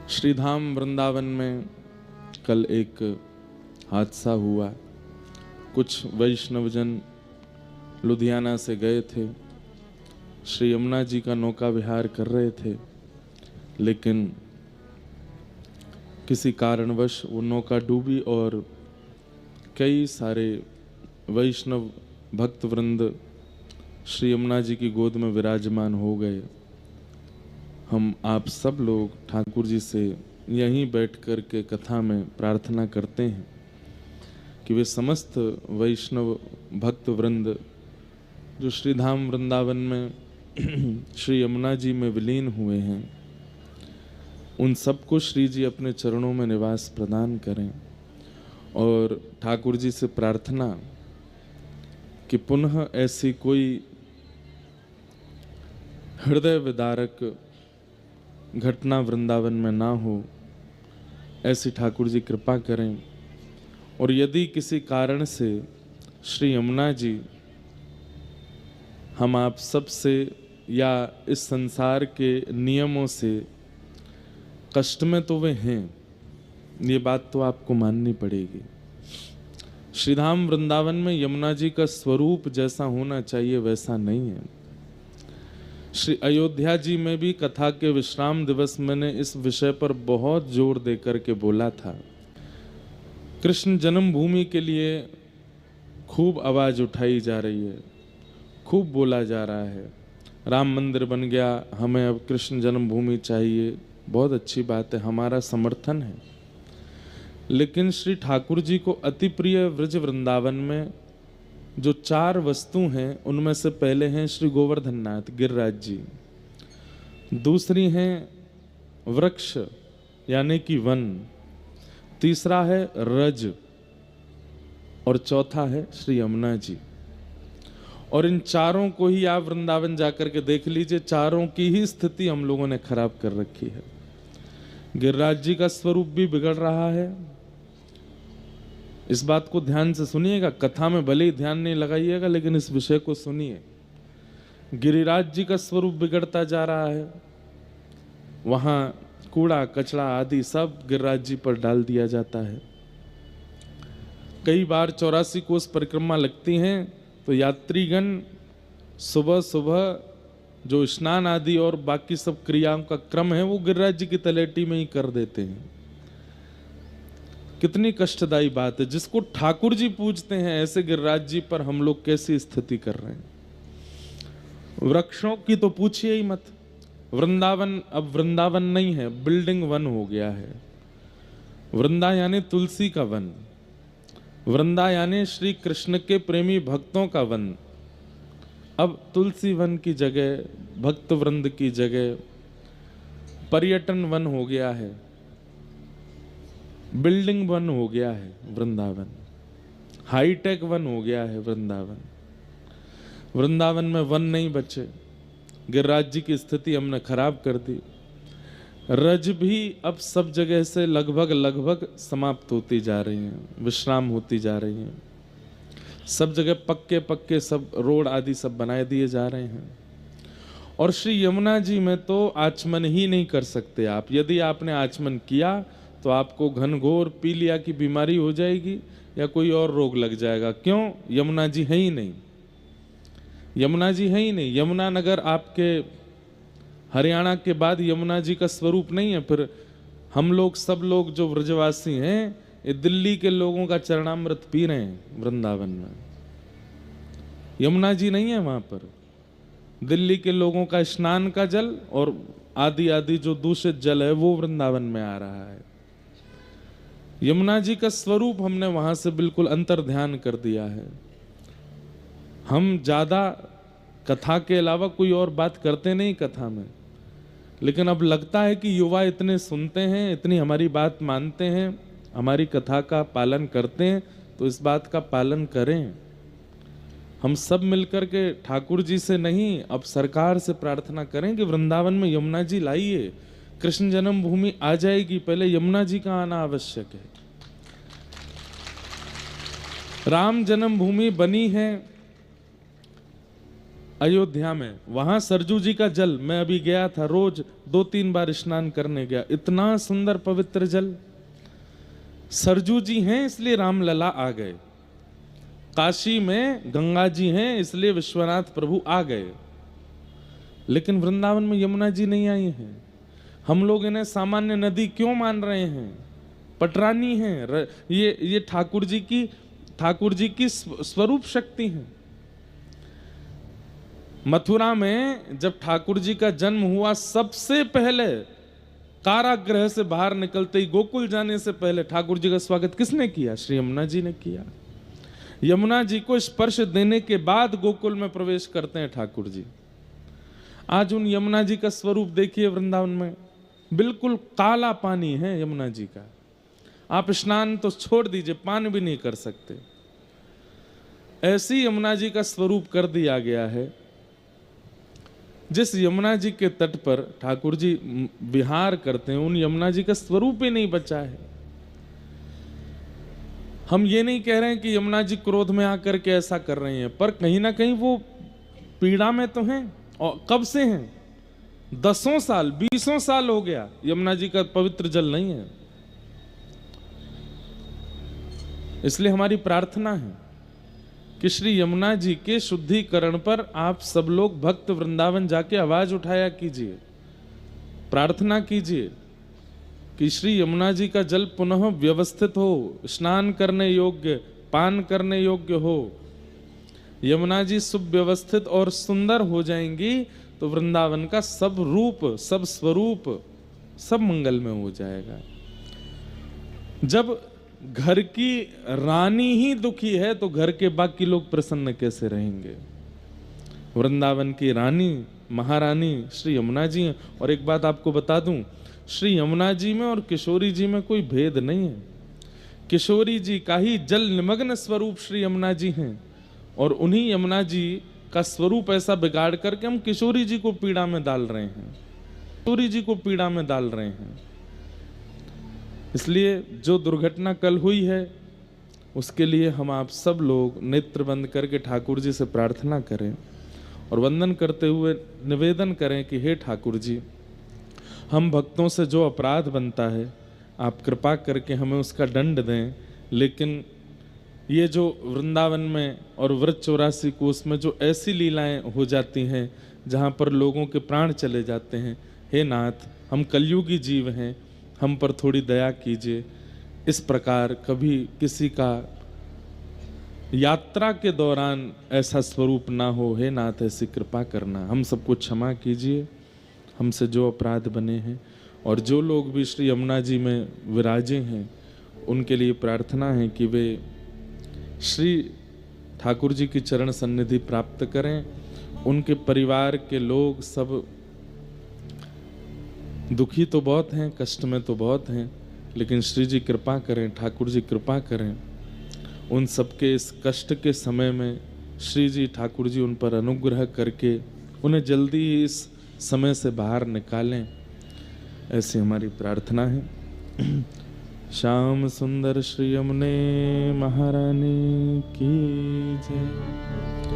श्रीधाम वृंदावन में कल एक हादसा हुआ। कुछ वैष्णवजन लुधियाना से गए थे, श्री यमुना जी का नौका विहार कर रहे थे, लेकिन किसी कारणवश वो नौका डूबी और कई सारे वैष्णव भक्त वृंद श्री यमुना जी की गोद में विराजमान हो गए। हम आप सब लोग ठाकुर जी से यहीं बैठ कर के कथा में प्रार्थना करते हैं कि वे समस्त वैष्णव भक्त वृंद जो श्रीधाम वृंदावन में श्री यमुना जी में विलीन हुए हैं, उन सबको श्री जी अपने चरणों में निवास प्रदान करें। और ठाकुर जी से प्रार्थना कि पुनः ऐसी कोई हृदय विदारक घटना वृंदावन में ना हो, ऐसी ठाकुर जी कृपा करें। और यदि किसी कारण से श्री यमुना जी हम आप सब से या इस संसार के नियमों से कष्ट में तो वे हैं, ये बात तो आपको माननी पड़ेगी। श्रीधाम वृंदावन में यमुना जी का स्वरूप जैसा होना चाहिए वैसा नहीं है। श्री अयोध्या जी में भी कथा के विश्राम दिवस मैंने इस विषय पर बहुत जोर देकर के बोला था। कृष्ण जन्मभूमि के लिए खूब आवाज उठाई जा रही है, खूब बोला जा रहा है, राम मंदिर बन गया, हमें अब कृष्ण जन्मभूमि चाहिए। बहुत अच्छी बात है, हमारा समर्थन है। लेकिन श्री ठाकुर जी को अति प्रिय व्रज वृंदावन में जो 4 वस्तु हैं, उनमें से पहले हैं श्री गोवर्धन नाथ गिरिराज जी, दूसरी हैं वृक्ष यानी कि वन, तीसरा है रज और चौथा है श्री यमुना जी। और इन चारों को ही आप वृंदावन जाकर के देख लीजिए, चारों की ही स्थिति हम लोगों ने खराब कर रखी है। गिरिराज जी का स्वरूप भी बिगड़ रहा है। इस बात को ध्यान से सुनिएगा, कथा में भले ही ध्यान नहीं लगाइएगा, लेकिन इस विषय को सुनिए। गिरिराज जी का स्वरूप बिगड़ता जा रहा है, वहां कूड़ा कचरा आदि सब गिरिराज जी पर डाल दिया जाता है। कई बार 84 कोस परिक्रमा लगती हैं तो यात्रीगण सुबह सुबह जो स्नान आदि और बाकी सब क्रियाओं का क्रम है वो गिरिराज जी की तलेटी में ही कर देते हैं। कितनी कष्टदायी बात है। जिसको ठाकुर जी पूजते हैं ऐसे गिरिराज जी पर हम लोग कैसी स्थिति कर रहे हैं। वृक्षों की तो पूछिए ही मत। वृंदावन अब वृंदावन नहीं है, बिल्डिंग वन हो गया है। वृंदा यानी तुलसी का वन, वृंदा यानी श्री कृष्ण के प्रेमी भक्तों का वन। अब तुलसी वन की जगह, भक्त वृंद की जगह पर्यटन वन हो गया है, बिल्डिंग वन हो गया है वृंदावन, हाईटेक वन हो गया है वृंदावन। वृंदावन में वन नहीं बचे। गिरिराज जी की स्थिति हमने खराब कर दी। रज भी अब सब जगह से लगभग समाप्त होती जा रही हैं, विश्राम होती जा रही हैं। सब जगह पक्के पक्के सब रोड आदि सब बनाए दिए जा रहे हैं। और श्री यमुना जी में तो आचमन ही नहीं कर सकते आप। यदि आपने आचमन किया तो आपको घनघोर पीलिया की बीमारी हो जाएगी या कोई और रोग लग जाएगा। क्यों? यमुना जी है ही नहीं, यमुना जी है ही नहीं। यमुना नगर आपके हरियाणा के बाद यमुना जी का स्वरूप नहीं है। फिर हम लोग सब लोग जो व्रजवासी हैं, ये दिल्ली के लोगों का चरणामृत पी रहे हैं वृंदावन में। यमुना जी नहीं है वहां पर। दिल्ली के लोगों का स्नान का जल और आदि आदि जो दूषित जल है वो वृंदावन में आ रहा है। यमुना जी का स्वरूप हमने वहां से बिल्कुल अंतर ध्यान कर दिया है। हम ज्यादा कथा के अलावा कोई और बात करते नहीं कथा में, लेकिन अब लगता है कि युवा इतने सुनते हैं, इतनी हमारी बात मानते हैं, हमारी कथा का पालन करते हैं, तो इस बात का पालन करें। हम सब मिलकर के ठाकुर जी से नहीं, अब सरकार से प्रार्थना करें कि वृंदावन में यमुना जी लाइए। कृष्ण जन्मभूमि आ जाएगी, पहले यमुना जी का आना आवश्यक है। राम जन्मभूमि बनी है, अयोध्या में, वहां सरजू जी का जल, मैं अभी गया था, रोज 2-3 बार स्नान करने गया, इतना सुंदर पवित्र जल। सरजू जी हैं इसलिए रामलला आ गए, काशी में गंगा जी हैं इसलिए विश्वनाथ प्रभु आ गए, लेकिन वृंदावन में यमुना जी नहीं आई हैं। हम लोग इन्हें सामान्य नदी क्यों मान रहे हैं? पटरानी हैं, ये ठाकुर जी की स्वरूप शक्ति हैं। मथुरा में जब ठाकुर जी का जन्म हुआ, सबसे पहले कारागृह से बाहर निकलते ही, गोकुल जाने से पहले ठाकुर जी का स्वागत किसने किया? श्री यमुना जी ने किया। यमुना जी को स्पर्श देने के बाद गोकुल में प्रवेश करते हैं ठाकुर जी। आज उन यमुना जी का स्वरूप देखिए वृंदावन में, बिल्कुल काला पानी है यमुना जी का। आप स्नान तो छोड़ दीजिए, पान भी नहीं कर सकते, ऐसी यमुना जी का स्वरूप कर दिया गया है। जिस यमुना जी के तट पर ठाकुर जी विहार करते हैं, उन यमुना जी का स्वरूप ही नहीं बचा है। हम ये नहीं कह रहे हैं कि यमुना जी क्रोध में आकर के ऐसा कर रही हैं, पर कहीं ना कहीं वो पीड़ा में तो हैं। और कब से हैं? 10 साल 20 साल हो गया यमुना जी का पवित्र जल नहीं है। इसलिए हमारी प्रार्थना है कि श्री यमुना जी के शुद्धिकरण पर आप सब लोग भक्त वृंदावन जाके आवाज उठाया कीजिए, प्रार्थना कीजिए कि श्री यमुना जी का जल पुनः व्यवस्थित हो, स्नान करने योग्य, पान करने योग्य हो। यमुना जी सुव्यवस्थित और सुंदर हो जाएंगी तो वृंदावन का सब रूप, सब स्वरूप, सब मंगल में हो जाएगा। जब घर की रानी ही दुखी है तो घर के बाकी लोग प्रसन्न कैसे रहेंगे? वृंदावन की रानी, महारानी श्री यमुना जी हैं। और एक बात आपको बता दूं, श्री यमुना जी में और किशोरी जी में कोई भेद नहीं है। किशोरी जी का ही जल निमग्न स्वरूप श्री यमुना जी हैं, और उन्हीं यमुना जी का स्वरूप ऐसा बिगाड़ करके हम किशोरी जी को पीड़ा में डाल रहे हैं, किशोरी जी को पीड़ा में डाल रहे हैं। इसलिए जो दुर्घटना कल हुई है उसके लिए हम आप सब लोग नेत्र बंद करके ठाकुर जी से प्रार्थना करें और वंदन करते हुए निवेदन करें कि हे ठाकुर जी, हम भक्तों से जो अपराध बनता है आप कृपा करके हमें उसका दंड दें, लेकिन ये जो वृंदावन में और व्रत 84 कोस में जो ऐसी लीलाएं हो जाती हैं जहाँ पर लोगों के प्राण चले जाते हैं, हे नाथ हम कलयुगी जीव हैं, हम पर थोड़ी दया कीजिए। इस प्रकार कभी किसी का यात्रा के दौरान ऐसा स्वरूप ना हो, हे नाथ ऐसी कृपा करना, हम सबको क्षमा कीजिए हमसे जो अपराध बने हैं। और जो लोग भी श्री यमुना जी में विराजे हैं उनके लिए प्रार्थना है कि वे श्री ठाकुर जी की चरण सन्निधि प्राप्त करें। उनके परिवार के लोग सब दुखी तो बहुत हैं, कष्ट में तो बहुत हैं, लेकिन श्री जी कृपा करें, ठाकुर जी कृपा करें। उन सबके इस कष्ट के समय में श्री जी ठाकुर जी उन पर अनुग्रह करके उन्हें जल्दी इस समय से बाहर निकालें, ऐसी हमारी प्रार्थना है। श्याम सुंदर श्री यमुने महारानी की जय।